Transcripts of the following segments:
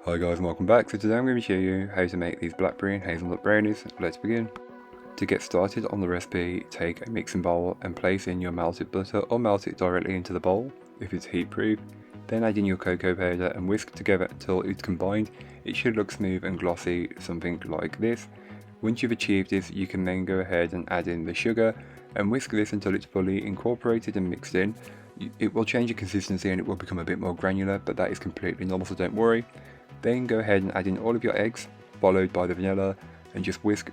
Hi guys and welcome back. So today I'm going to show you how to make these Blackberry and Hazelnut Brownies. Let's begin. To get started on the recipe, take a mixing bowl and place in your melted butter or melt it directly into the bowl if it's heat proof. Then add in your cocoa powder and whisk together until it's combined. It should look smooth and glossy, something like this. Once you've achieved this, you can then go ahead and add in the sugar and whisk this until it's fully incorporated and mixed in. It will change the consistency and it will become a bit more granular, but that is completely normal, so don't worry. Then go ahead and add in all of your eggs, followed by the vanilla, and just whisk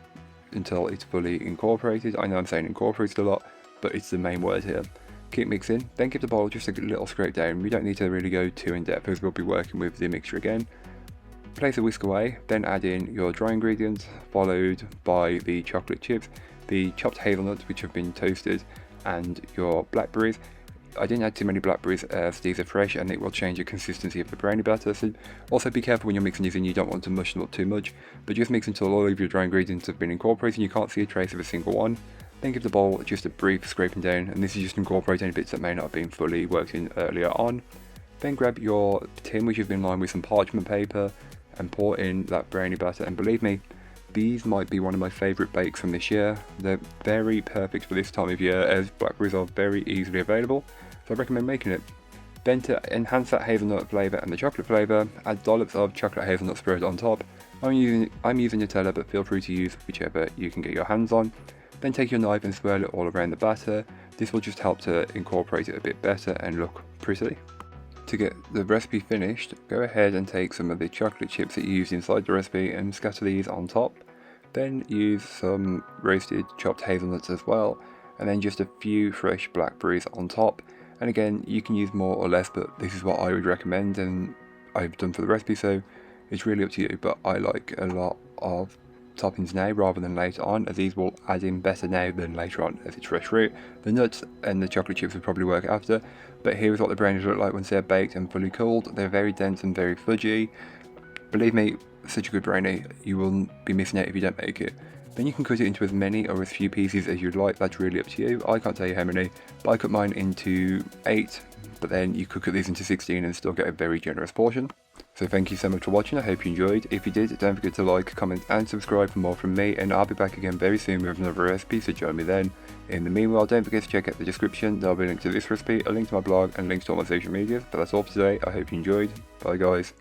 until it's fully incorporated. I know I'm saying incorporated a lot, but it's the main word here. Keep mixing, then give the bowl just a little scrape down. We don't need to really go too in depth as we'll be working with the mixture again. Place the whisk away, then add in your dry ingredients, followed by the chocolate chips, the chopped hazelnuts which have been toasted, and your blackberries. I didn't add too many blackberries as these are fresh and it will change the consistency of the brownie batter, so also be careful when you're mixing these in. You don't want to mush them up too much, but just mix until all of your dry ingredients have been incorporated and you can't see a trace of a single one. Then give the bowl just a brief scraping down, and this is just incorporating any bits that may not have been fully worked in earlier on. Then grab your tin which you've been lined with some parchment paper and pour in that brownie batter, and believe me, these might be one of my favourite bakes from this year. They're very perfect for this time of year as blackberries are very easily available, so I recommend making it. Then to enhance that hazelnut flavour and the chocolate flavour, add dollops of chocolate hazelnut spread on top. I'm using Nutella, but feel free to use whichever you can get your hands on. Then take your knife and swirl it all around the batter. This will just help to incorporate it a bit better and look pretty. To get the recipe finished, go ahead and take some of the chocolate chips that you used inside the recipe and scatter these on top. Then use some roasted chopped hazelnuts as well, and then just a few fresh blackberries on top. And again, you can use more or less, but this is what I would recommend and I've done for the recipe, so it's really up to you. But I like a lot of toppings now rather than later on, as these will add in better now than later on as it's fresh fruit. The nuts and the chocolate chips will probably work after, but here is what the brownies look like once they're baked and fully cooled. They're very dense and very fudgy. Believe me, such a good brownie, you will be missing out if you don't make it. Then you can cut it into as many or as few pieces as you'd like. That's really up to you. I can't tell you how many, but I cut mine into 8, but then you could cut these into 16 and still get a very generous portion. So thank you so much for watching. I hope you enjoyed. If you did, don't forget to like, comment and subscribe for more from me, and I'll be back again very soon with another recipe, so join me then. In the meanwhile, don't forget to check out the description. There'll be a link to this recipe, a link to my blog and links to all my social medias. But that's all for today. I hope you enjoyed. Bye guys.